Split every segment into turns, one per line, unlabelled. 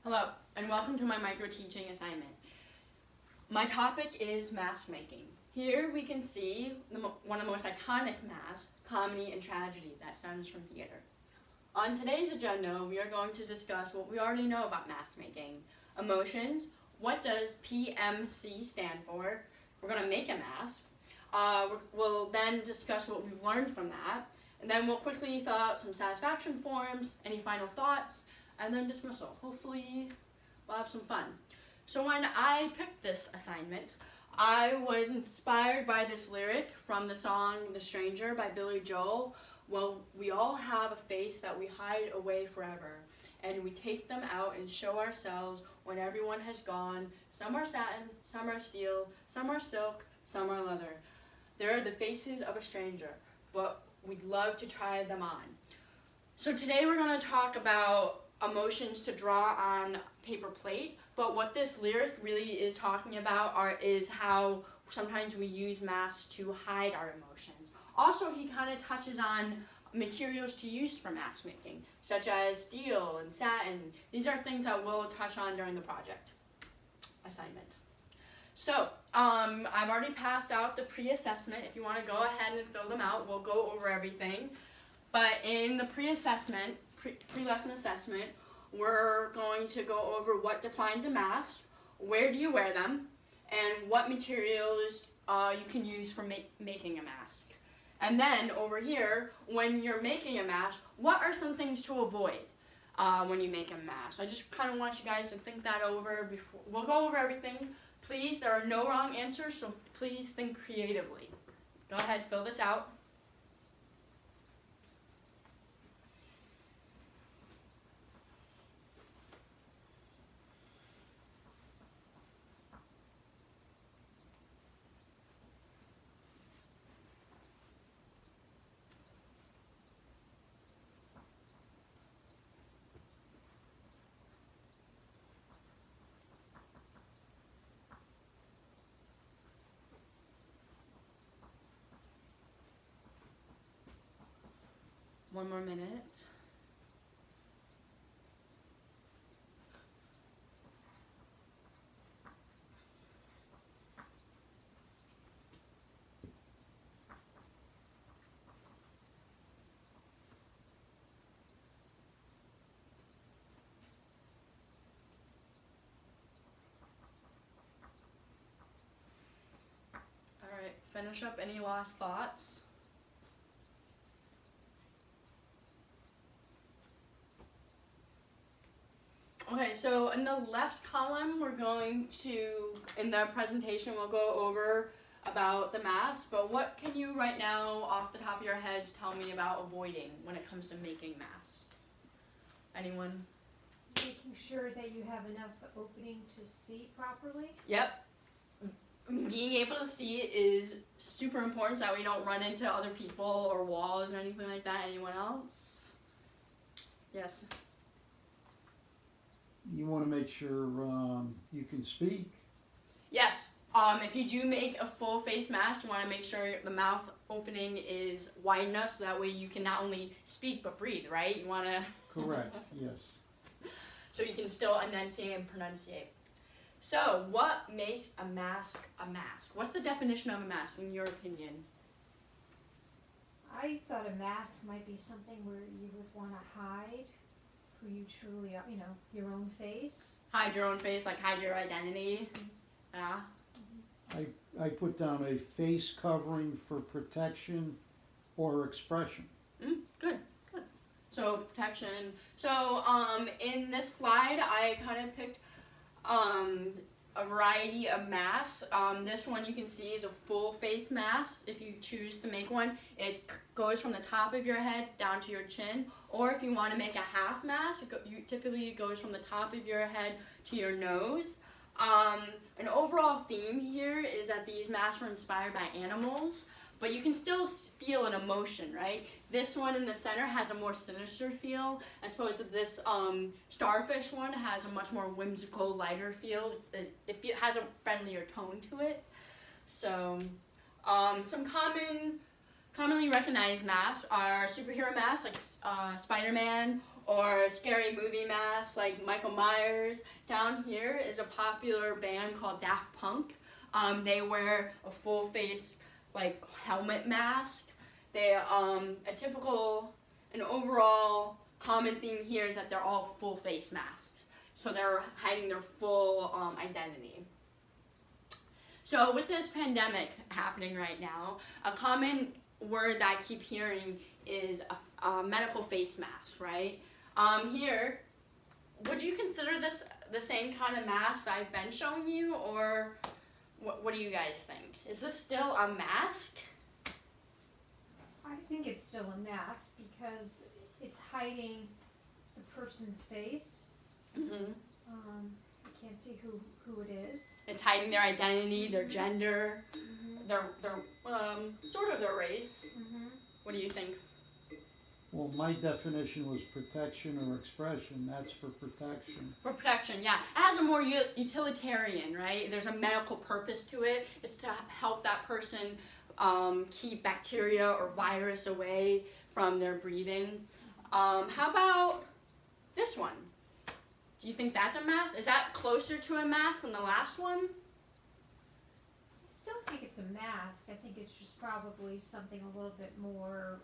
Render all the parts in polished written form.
Hello, and welcome to my micro-teaching assignment. My topic is mask making. Here we can see one of the most iconic masks, comedy and tragedy, that stems from theater. On today's agenda, we are going to discuss what we already know about mask making. Emotions, what does PMC stand for? We're going to make a mask. We'll then discuss what we've learned from that, and then we'll quickly fill out some satisfaction forms, any final thoughts, and then dismissal. Hopefully we'll have some fun. So when I picked this assignment, I was inspired by this lyric from the song The Stranger by Billy Joel. Well, we all have a face that we hide away forever, and we take them out and show ourselves when everyone has gone. Some are satin, some are steel, some are silk, some are leather. They're the faces of a stranger, but we'd love to try them on. So today we're going to talk about emotions to draw on paper plate, but what this lyric really is talking about is how sometimes we use masks to hide our emotions. Also, he kind of touches on materials to use for mask making, such as steel and satin. These are things that we'll touch on during the project assignment. So, I've already passed out the pre-assessment. If you want to go ahead and fill them out, we'll go over everything. But in the pre-lesson assessment, we're going to go over what defines a mask, where do you wear them, and what materials you can use for making a mask. And then over here, when you're making a mask, what are some things to avoid when you make a mask? I just kind of want you guys to think that over before. We'll go over everything. Please, there are no wrong answers, so please think creatively. Go ahead, fill this out. One more minute. All right, finish up any last thoughts. Okay, so in the left column, we're going to, in the presentation, we'll go over about the mask, but what can you right now, off the top of your heads, tell me about avoiding when it comes to making masks? Anyone?
Making sure that you have enough opening to see properly.
Yep. Being able to see is super important so that we don't run into other people or walls or anything like that. Anyone else? Yes.
You want to make sure you can speak.
Yes. If you do make a full face mask, you want to make sure the mouth opening is wide enough so that way you can not only speak but breathe, right? You want to...
Correct, yes.
So you can still enunciate and pronunciate. So, what makes a mask a mask? What's the definition of a mask in your opinion?
I thought a mask might be something where you would want to hide who you truly are, your own face.
Hide your own face, like hide your identity. Yeah.
I put down a face covering for protection or expression.
Good. So protection. So in this slide, I kind of picked a variety of masks. This one you can see is a full face mask. If you choose to make one, it goes from the top of your head down to your chin. Or if you want to make a half mask, typically it goes from the top of your head to your nose. An overall theme here is that these masks are inspired by animals, but you can still feel an emotion, right? This one in the center has a more sinister feel, as opposed to this starfish one has a much more whimsical, lighter feel. It has a friendlier tone to it. So, some commonly recognized masks are superhero masks like Spider-Man or scary movie masks like Michael Myers. Down here is a popular band called Daft Punk. They wear a full face like helmet mask. They an overall common theme here is that they're all full face masks. So they're hiding their full identity. So with this pandemic happening right now, a common word that I keep hearing is a medical face mask, right? Here, would you consider this the same kind of mask that I've been showing you, or what do you guys think? Is this still a mask?
I think it's still a mask because it's hiding the person's face.
Mm-hmm.
You can't see who it is.
It's hiding their identity, their gender,
Mm-hmm.
their sort of their race.
Mm-hmm.
What do you think?
Well, my definition was protection or expression. That's for protection.
For protection, yeah. It has a more utilitarian, right? There's a medical purpose to it. It's to help that person keep bacteria or virus away from their breathing. How about this one? Do you think that's a mask? Is that closer to a mask than the last one?
I still think it's a mask. I think it's just probably something a little bit more,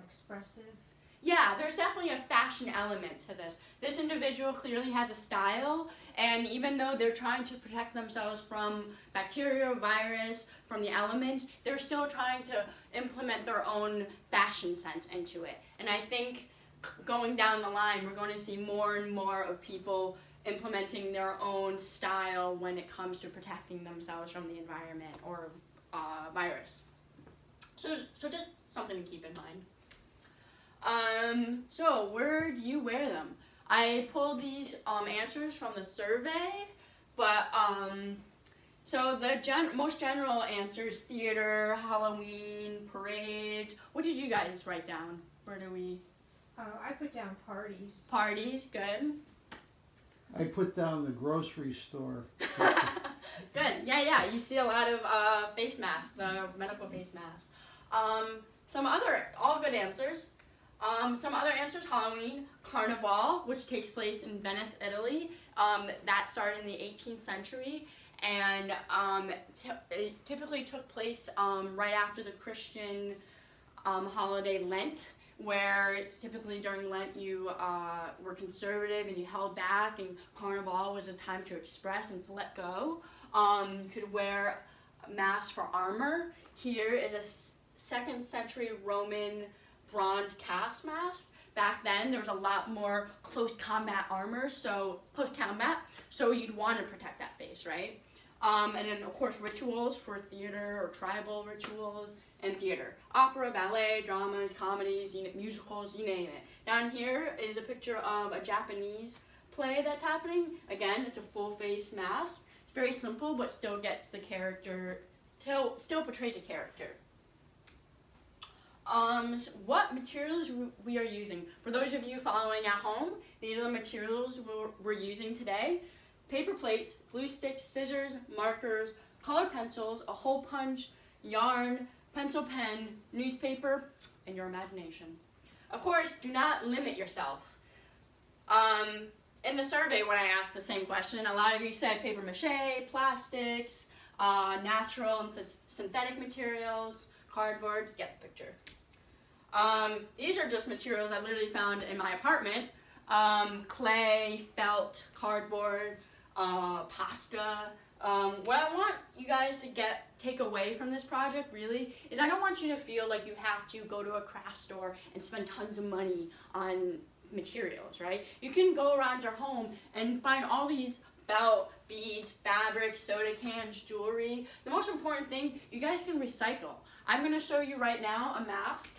expressive.
Yeah, there's definitely a fashion element to this. This individual clearly has a style, and even though they're trying to protect themselves from bacteria, virus, from the elements, they're still trying to implement their own fashion sense into it. And I think going down the line, we're going to see more and more of people implementing their own style when it comes to protecting themselves from the environment or virus. So just something to keep in mind. So where do you wear them? I pulled these answers from the survey, but so the most general answers: theater, Halloween, parades. What did you guys write down? Where do we?
I put down parties.
Parties, good.
I put down the grocery store.
Good. Yeah. You see a lot of face masks, the medical face masks. All good answers. Some other answers: Halloween, Carnival, which takes place in Venice, Italy. That started in the 18th century, and it typically took place right after the Christian holiday Lent, where it's typically during Lent you were conservative and you held back, and Carnival was a time to express and to let go. You could wear masks for armor. Here is a 2nd century Roman bronze cast mask. Back then there was a lot more close combat armor, so you'd want to protect that face, right? And then of course rituals for theater or tribal rituals and theater. Opera, ballet, dramas, comedies, musicals, you name it. Down here is a picture of a Japanese play that's happening. Again, it's a full face mask. It's very simple, but still gets the character, still portrays a character. What materials we are using. For those of you following at home, these are the materials we're using today. Paper plates, glue sticks, scissors, markers, colored pencils, a hole punch, yarn, pencil pen, newspaper, and your imagination. Of course, do not limit yourself. In the survey, when I asked the same question, a lot of you said paper mache, plastics, natural and synthetic materials, cardboard. Get the picture. These are just materials I literally found in my apartment. Clay, felt, cardboard, pasta. What I want you guys to take away from this project really is I don't want you to feel like you have to go to a craft store and spend tons of money on materials, right? You can go around your home and find all these felt, beads, fabric, soda cans, jewelry. The most important thing, you guys can recycle. I'm going to show you right now a mask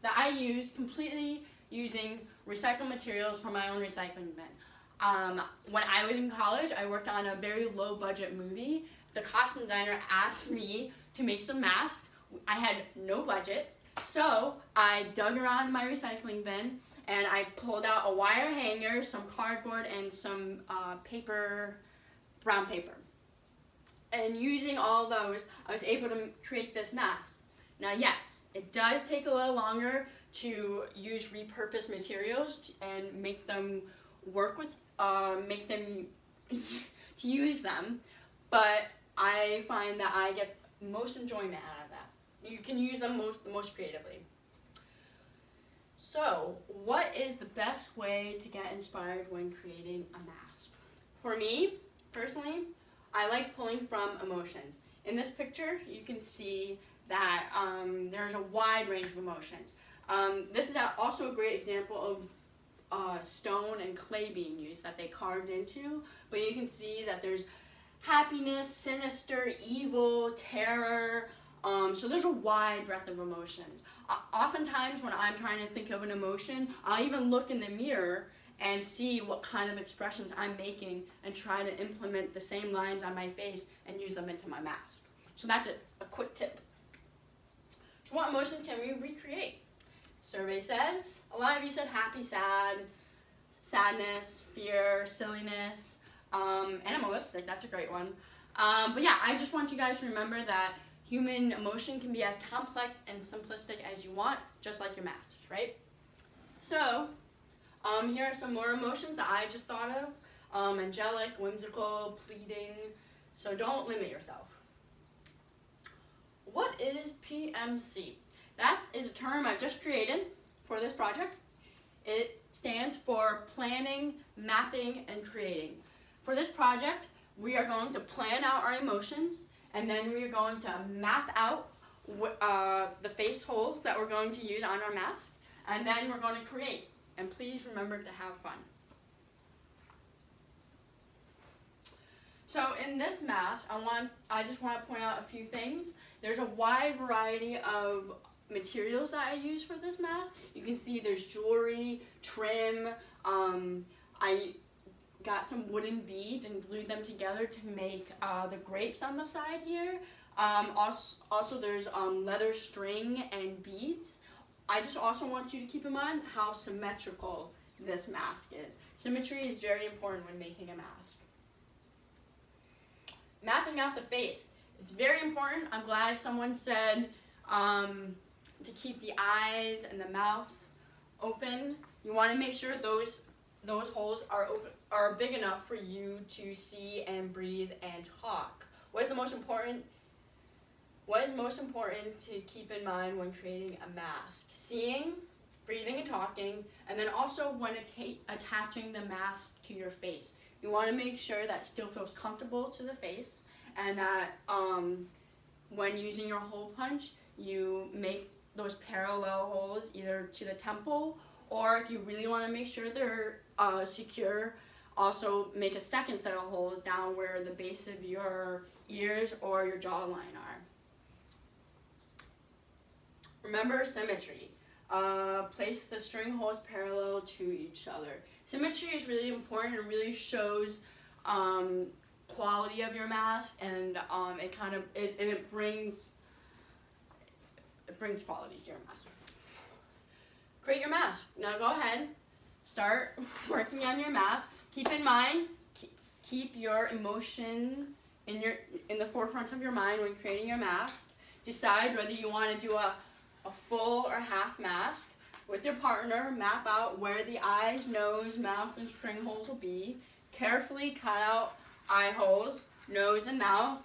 that I use completely using recycled materials from my own recycling bin. When I was in college, I worked on a very low budget movie. The costume designer asked me to make some masks. I had no budget, so I dug around my recycling bin and I pulled out a wire hanger, some cardboard, and some brown paper. And using all those, I was able to create this mask. Now yes, it does take a little longer to use repurposed materials and make them work with, make them to use them, but I find that I get most enjoyment out of that. You can use them most creatively. So, what is the best way to get inspired when creating a mask? For me, personally, I like pulling from emotions. In this picture, you can see that there's a wide range of emotions. This is also a great example of stone and clay being used that they carved into, but you can see that there's happiness, sinister, evil, terror, so there's a wide breadth of emotions. Oftentimes when I'm trying to think of an emotion, I'll even look in the mirror and see what kind of expressions I'm making and try to implement the same lines on my face and use them into my mask. So that's a quick tip. So what emotion can we recreate? Survey says, a lot of you said happy, sad, sadness, fear, silliness, animalistic, that's a great one. But yeah, I just want you guys to remember that human emotion can be as complex and simplistic as you want, just like your mask, right? So, here are some more emotions that I just thought of. Angelic, whimsical, pleading, so don't limit yourself. What is PMC? That is a term I've just created for this project. It stands for planning, mapping, and creating. For this project, we are going to plan out our emotions, and then we are going to map out the face holes that we're going to use on our mask, and then we're going to create. And please remember to have fun. So in this mask, I just want to point out a few things. There's a wide variety of materials that I use for this mask. You can see there's jewelry, trim. I got some wooden beads and glued them together to make the grapes on the side here. Also there's leather string and beads. I just also want you to keep in mind how symmetrical this mask is. Symmetry is very important when making a mask. Mapping out the face. It's very important. I'm glad someone said to keep the eyes and the mouth open. You want to make sure those holes are big enough for you to see and breathe and talk. What is most important to keep in mind when creating a mask? Seeing, breathing, and talking, and then also when attaching the mask to your face. You want to make sure that it still feels comfortable to the face, and that when using your hole punch, you make those parallel holes either to the temple, or if you really want to make sure they're secure, also make a second set of holes down where the base of your ears or your jawline are. Remember symmetry. Place the string holes parallel to each other. Symmetry is really important and really shows quality of your mask, and it brings quality to your mask. Create your mask. Now go ahead, start working on your mask. Keep in mind, keep your emotion in the forefront of your mind when creating your mask. Decide whether you want to do a full or half mask. With your partner, map out where the eyes, nose, mouth, and string holes will be. Carefully cut out eye holes, nose, and mouth,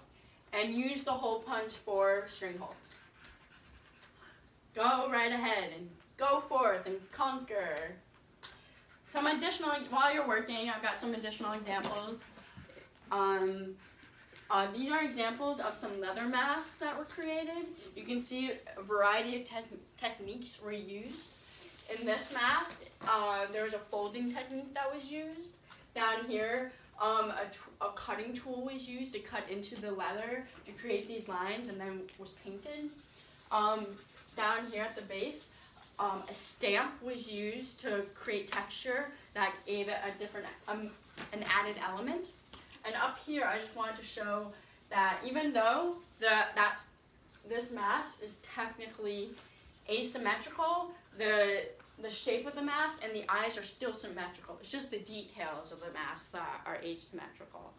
and use the hole punch for string holes. Go right ahead and go forth and conquer. While you're working, I've got some additional examples. These are examples of some leather masks that were created. You can see a variety of techniques were used. In this mask, there was a folding technique that was used. Down here, a cutting tool was used to cut into the leather to create these lines, and then was painted. Down here at the base, a stamp was used to create texture that gave it a different, an added element. And up here, I just wanted to show that even though this mask is technically asymmetrical, the shape of the mask and the eyes are still symmetrical. It's just the details of the mask that are asymmetrical.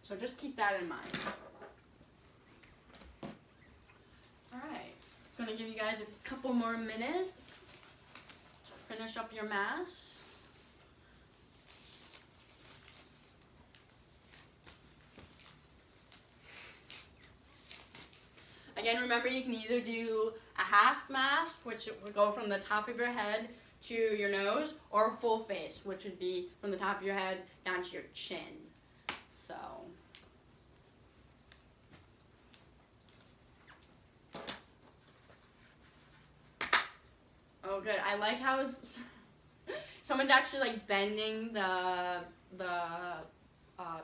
So just keep that in mind. All right, I'm gonna give you guys a couple more minutes. finish up your masks. Again, remember you can either do a half mask, which would go from the top of your head to your nose, or a full face, which would be from the top of your head down to your chin. So. Oh, good. I like how it's someone's actually like bending the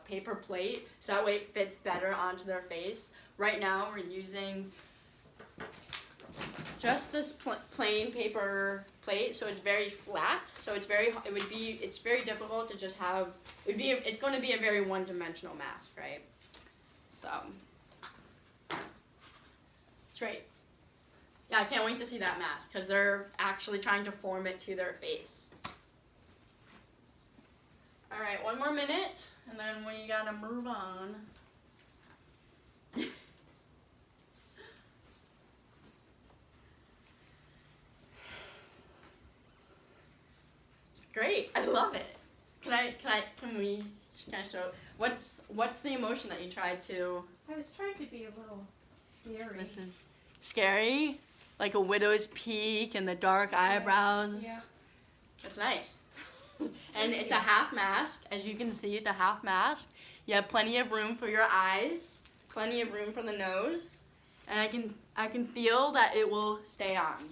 paper plate so that way it fits better onto their face. Right now we're using just this plain paper plate, so it's very flat. So it's very difficult to just have. It's going to be a very one-dimensional mask, right? So it's great. Yeah, I can't wait to see that mask because they're actually trying to form it to their face. All right, one more minute, and then we gotta move on. It's great. I love it. Can I show? What's the emotion that you tried to?
I was trying to be a little scary.
This is scary, like a widow's peak and the dark eyebrows.
Yeah.
That's nice. And it's a half mask, as you can see. It's a half mask. You have plenty of room for your eyes, plenty of room for the nose, and I can feel that it will stay on.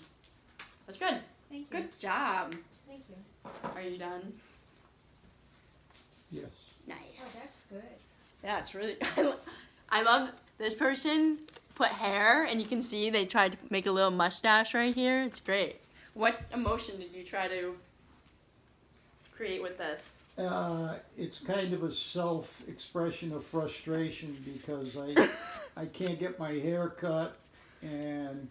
That's good.
Thank you.
Good job.
Thank you.
Are you done?
Yes.
Oh,
Nice.
that's good.
Yeah, it's really. I love this person put hair, and you can see they tried to make a little mustache right here. It's great. What emotion did you try to create with this?
It's kind of a self-expression of frustration because I can't get my hair cut and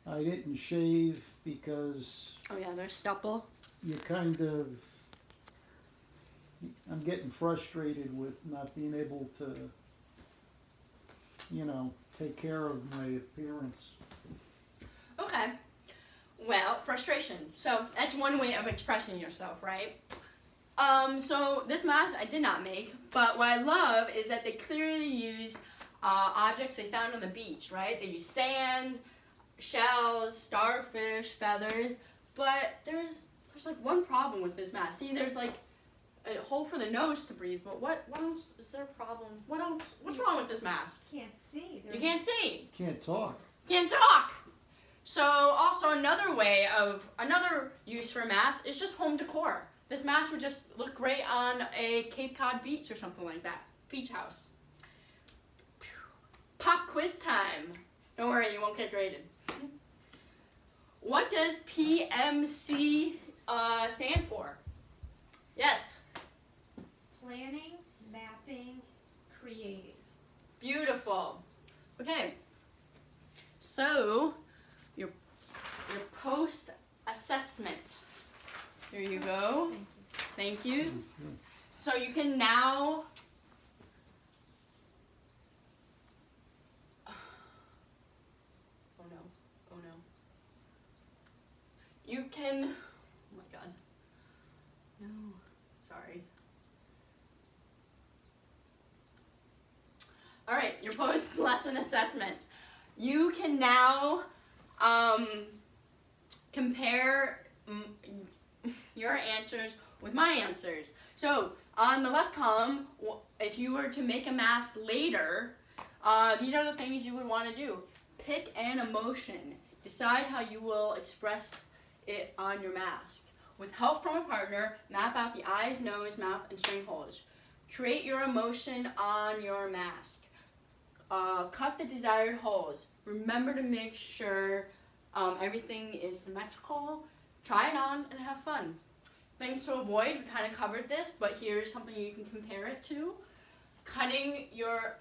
I didn't shave because
Oh yeah, there's stubble.
I'm getting frustrated with not being able to, take care of my appearance.
Okay. Well, frustration. So that's one way of expressing yourself, right? So this mask I did not make, but what I love is that they clearly use objects they found on the beach, right? They use sand, shells, starfish, feathers, but there's like one problem with this mask. See, there's like a hole for the nose to breathe, but what else is there a problem? What else? What's wrong with this mask?
Can't see.
You can't see.
Can't talk.
Can't talk. So also another use for a mask is just home decor. This mask would just look great on a Cape Cod beach or something like that. Beach house. Pop quiz time. Don't worry, you won't get graded. What does PMC stand for? Yes.
Planning, mapping, creating.
Beautiful. Okay. So, your post assessment. Here you go.
Thank you.
Thank you. So you can now oh no. You can oh my god. No. Sorry. Alright, your post lesson assessment. You can now compare your answers with my answers. So on the left column, if you were to make a mask later, these are the things you would want to do. Pick an emotion. Decide how you will express it on your mask. With help from a partner, map out the eyes, nose, mouth, and string holes. Create your emotion on your mask. Cut the desired holes. Remember to make sure everything is symmetrical. Try it on and have fun. Things to avoid, we kind of covered this, but here's something you can compare it to. Cutting your,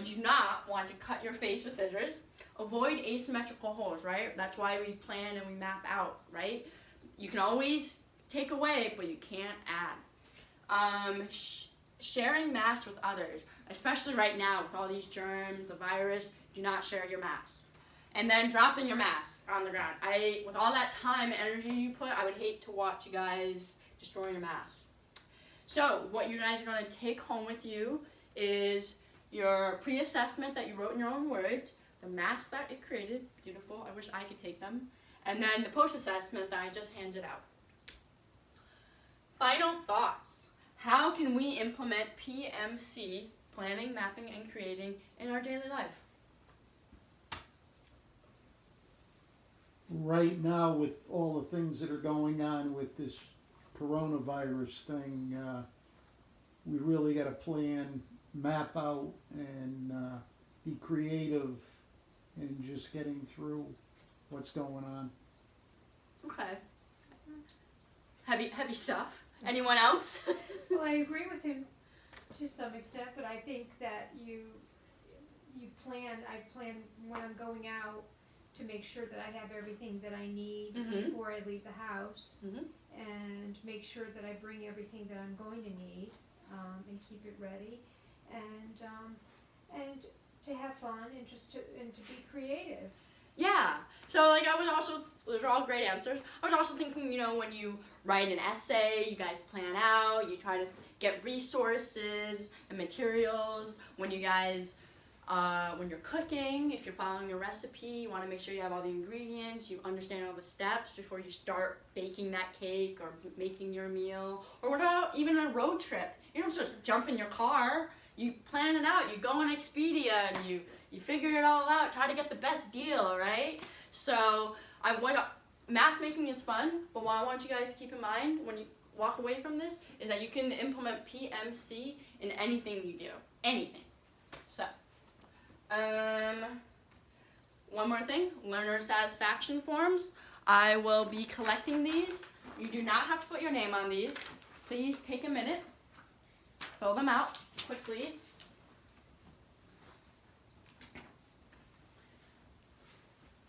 you do not want to cut your face with scissors. Avoid asymmetrical holes, right? That's why we plan and we map out, right? You can always take away, but you can't add. Sharing masks with others, especially right now with all these germs, the virus, do not share your mask. and then dropping your mask on the ground. With all that time and energy you put, I would hate to watch you guys destroy your mask. So what you guys are going to take home with you is your pre-assessment that you wrote in your own words, the mask that it created, beautiful, I wish I could take them, and then the post-assessment that I just handed out. Final thoughts. How can we implement PMC, planning, mapping, and creating, in our daily life?
Right now, with all the things that are going on with this coronavirus thing, we really got to plan, map out, and be creative in just getting through what's going on.
Okay. Heavy stuff. Anyone else?
Well, I agree with him to some extent, but I think that I plan when I'm going out to make sure that I have everything that I need before I leave the house, and make sure that I bring everything that I'm going to need, and keep it ready, and to have fun and to be creative.
Yeah. So those are all great answers. I was also thinking, when you write an essay, you guys plan out, you try to get resources and materials. When you guys, when you're cooking, if you're following a recipe, you want to make sure you have all the ingredients, you understand all the steps before you start baking that cake or making your meal. Or what about even a road trip? You don't just jump in your car. You plan it out. You go on Expedia and you figure it all out. Try to get the best deal, right? So mask making is fun, but what I want you guys to keep in mind when you walk away from this is that you can implement PMC in anything you do. Anything. So, one more thing, learner satisfaction forms. I will be collecting these. You do not have to put your name on these. Please take a minute, fill them out quickly.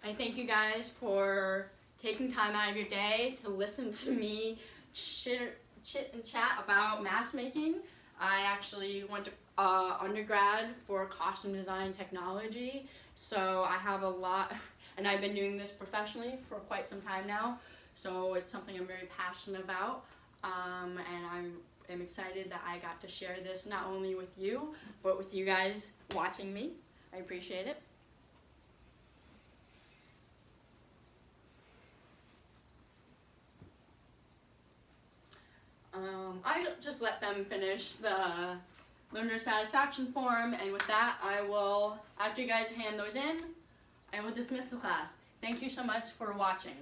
I thank you guys for taking time out of your day to listen to me chit and chat about mask making. I actually went to undergrad for costume design technology, so I have a lot, and I've been doing this professionally for quite some time now, so it's something I'm very passionate about, and I'm excited that I got to share this not only with you, but with you guys watching me. I appreciate it. I just let them finish the learner satisfaction form, and with that, I will, after you guys hand those in, I will dismiss the class. Thank you so much for watching.